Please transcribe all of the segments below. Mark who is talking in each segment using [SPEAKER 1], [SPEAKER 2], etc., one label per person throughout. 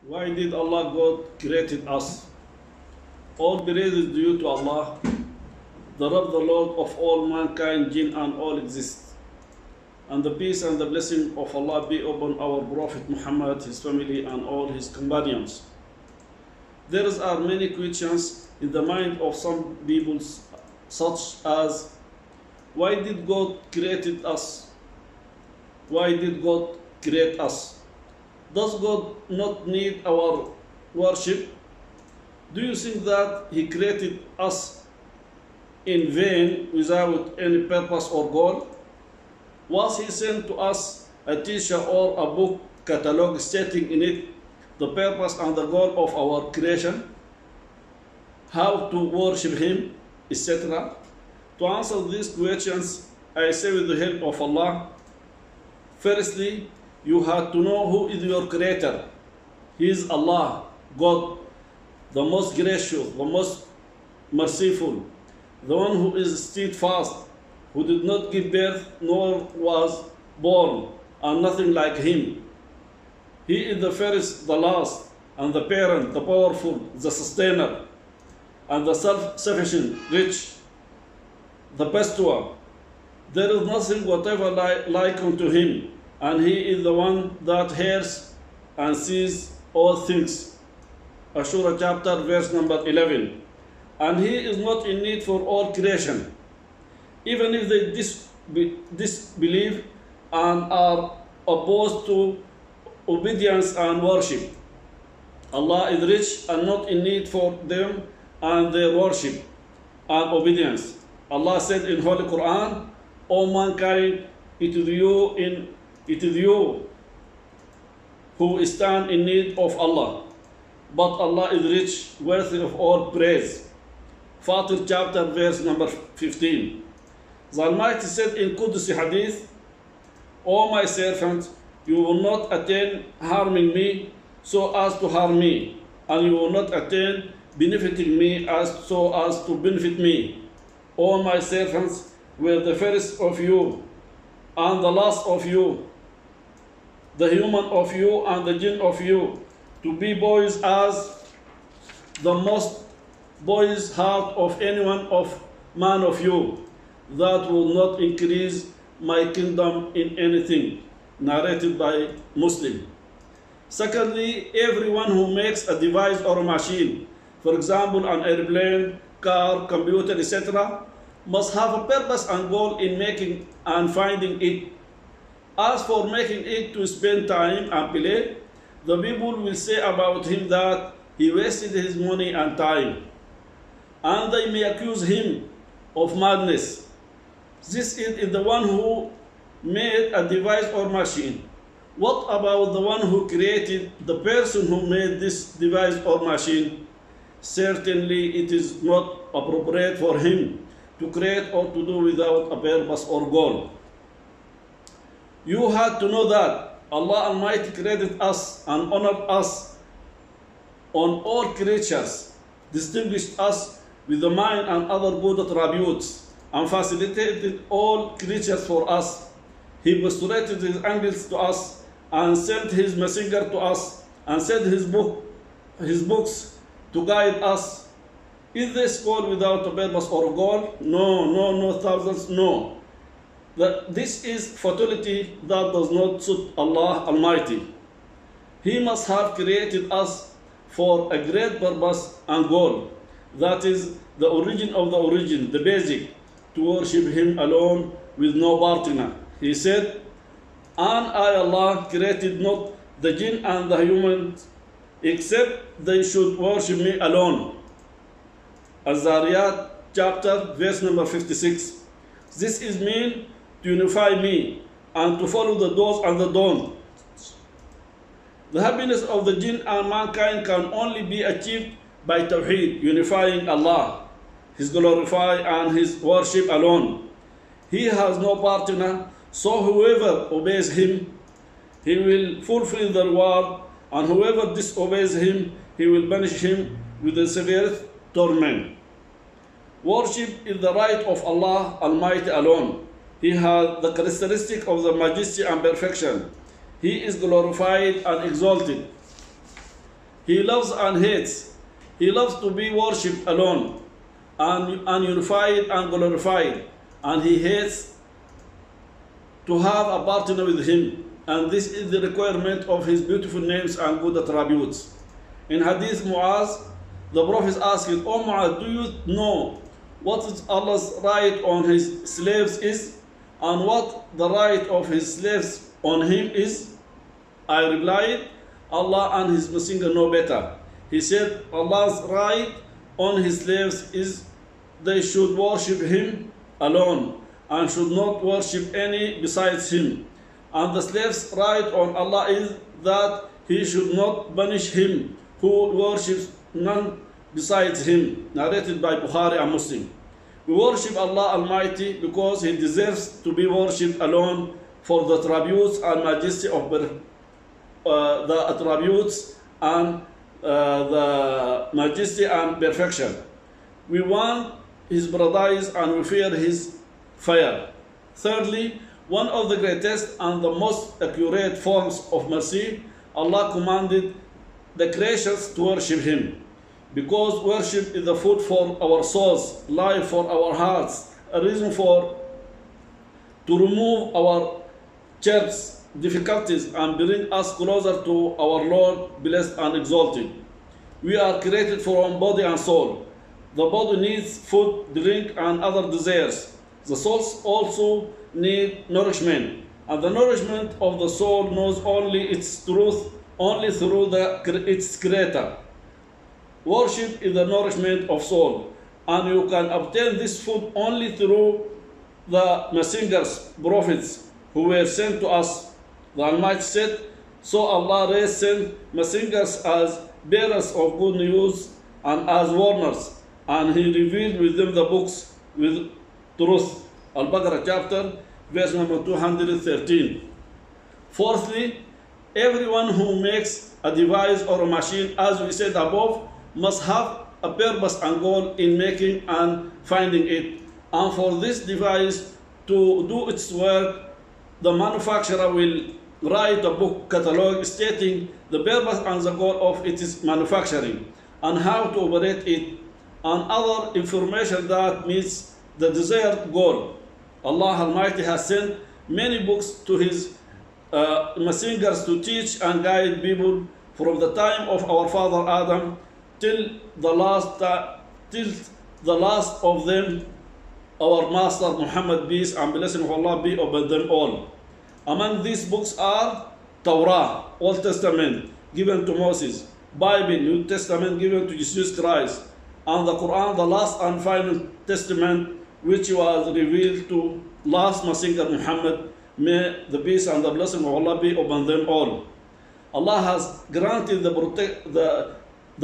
[SPEAKER 1] Why did Allah God created us? All praise is due to Allah, the Rabb, the Lord of all mankind, jinn and all exist. And the peace and the blessing of Allah be upon our Prophet Muhammad, his family and all his companions. There are many questions in the mind of some people, such as, why did God created us? Why did God create us? Does God not need our worship? Do you think that He created us in vain without any purpose or goal? Was He sent to us a teacher or a book catalog stating in it the purpose and the goal of our creation, how to worship Him, etc.? To answer these questions, I say with the help of Allah, firstly, you have to know who is your creator. He is Allah, God, the most gracious, the most merciful, the one who is steadfast, who did not give birth nor was born, and nothing like Him. He is the first, the last, and the parent, the powerful, the sustainer, and the self-sufficient, rich, the best one. There is nothing whatever like unto Him, and He is the one that hears and sees all things. Ashura chapter verse number 11. And He is not in need for all creation. Even if they disbelieve and are opposed to obedience and worship, Allah is rich and not in need for them and their worship and obedience. Allah said in Holy Quran, O mankind, it is you who stand in need of Allah, but Allah is rich, worthy of all praise. Fatir chapter verse number 15. The Almighty said in Qudsi Hadith, O my servant, you will not attain harming me so as to harm me, and you will not attain benefiting me so as to benefit me. O my servants were the first of you and the last of you, the human of you and the jinn of you, to be boys as the most boy's heart of anyone of man of you, that will not increase my kingdom in anything. Narrated by Muslim. Secondly, everyone who makes a device or a machine, for example an airplane, car, computer, etc., must have a purpose and goal in making and finding it. As for making it to spend time and play, the people will say about him that he wasted his money and time, and they may accuse him of madness. This is the one who made a device or machine. What about the one who created the person who made this device or machine? Certainly it is not appropriate for him to create or to do without a purpose or goal. You had to know that Allah Almighty created us and honored us on all creatures, distinguished us with the mind and other good attributes, and facilitated all creatures for us. He postulated His angels to us and sent His messenger to us and sent His books to guide us. Is this goal without a purpose or goal? No, thousands, no. This is futility that does not suit Allah Almighty. He must have created us for a great purpose and goal. That is the origin of the origin, the basic, to worship Him alone with no partner. He said, and I, Allah, created not the jinn and the humans, except they should worship me alone. Az-Zariyat chapter verse number 56. This is mean to unify me and to follow the do's and the don'ts. The happiness of the jinn and mankind can only be achieved by Tawheed, unifying Allah, His glorify and His worship alone. He has no partner, so whoever obeys Him, He will fulfill the reward, and whoever disobeys Him, He will punish him with the severest torment. Worship is the right of Allah Almighty alone. He has the characteristic of the majesty and perfection. He is glorified and exalted. He loves and hates. He loves to be worshipped alone and unified and glorified. And he hates to have a partner with him. And this is the requirement of his beautiful names and good attributes. In Hadith Mu'az, the Prophet asked, "O Mu'az, do you know what is Allah's right on his slaves is, and what the right of his slaves on him is?" I replied, "Allah and his messenger know better." He said, "Allah's right on his slaves is they should worship him alone and should not worship any besides him. And the slave's right on Allah is that he should not punish him who worships none besides him." Narrated by Bukhari and Muslim. We worship Allah Almighty because He deserves to be worshipped alone for the attributes and majesty of the attributes and the majesty and perfection. We want His paradise and we fear His fire. Thirdly, one of the greatest and the most accurate forms of mercy, Allah commanded the creations to worship Him. Because worship is the food for our souls, life for our hearts, a reason to remove our church difficulties and bring us closer to our Lord, blessed and exalted. We are created from body and soul. The body needs food, drink, and other desires. The souls also need nourishment, and the nourishment of the soul knows only its truth only through its Creator. Worship is the nourishment of soul, and you can obtain this food only through the messengers, prophets, who were sent to us. The Almighty said, "So Allah raised sent messengers as bearers of good news and as warners, and He revealed with them the books with truth." Al-Baqarah chapter, verse number 213. Fourthly, everyone who makes a device or a machine, as we said above, must have a purpose and goal in making and finding it. And for this device to do its work, the manufacturer will write a book catalog stating the purpose and the goal of its manufacturing and how to operate it and other information that meets the desired goal. Allah Almighty has sent many books to His messengers to teach and guide people from the time of our father Adam till the last of them, our master Muhammad, peace and blessing of Allah be upon them all. Among these books are Torah, Old Testament, given to Moses, Bible, New Testament, given to Jesus Christ, and the Quran, the last and final testament, which was revealed to last messenger Muhammad. May the peace and the blessing of Allah be upon them all. Allah has granted the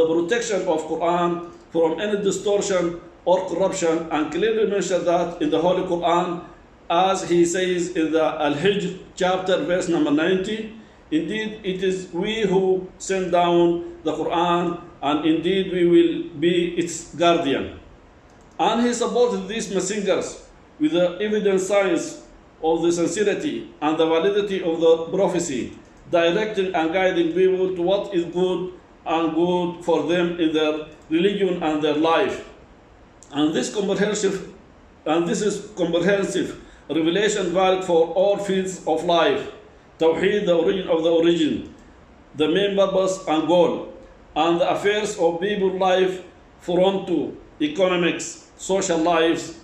[SPEAKER 1] protection of Quran from any distortion or corruption, and clearly mentioned that in the Holy Quran, as He says in the Al-Hijr chapter verse number 90, "Indeed it is we who send down the Quran, and indeed we will be its guardian." And He supported these messengers with the evident signs of the sincerity and the validity of the prophecy, directing and guiding people to what is good and good for them in their religion and their life. And this is comprehensive revelation valid for all fields of life. Tawheed, the origin of the origin, the main purpose and goal, and the affairs of people's life from to economics, social lives,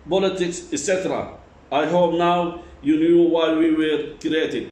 [SPEAKER 1] politics, etc. I hope now you knew why we were created.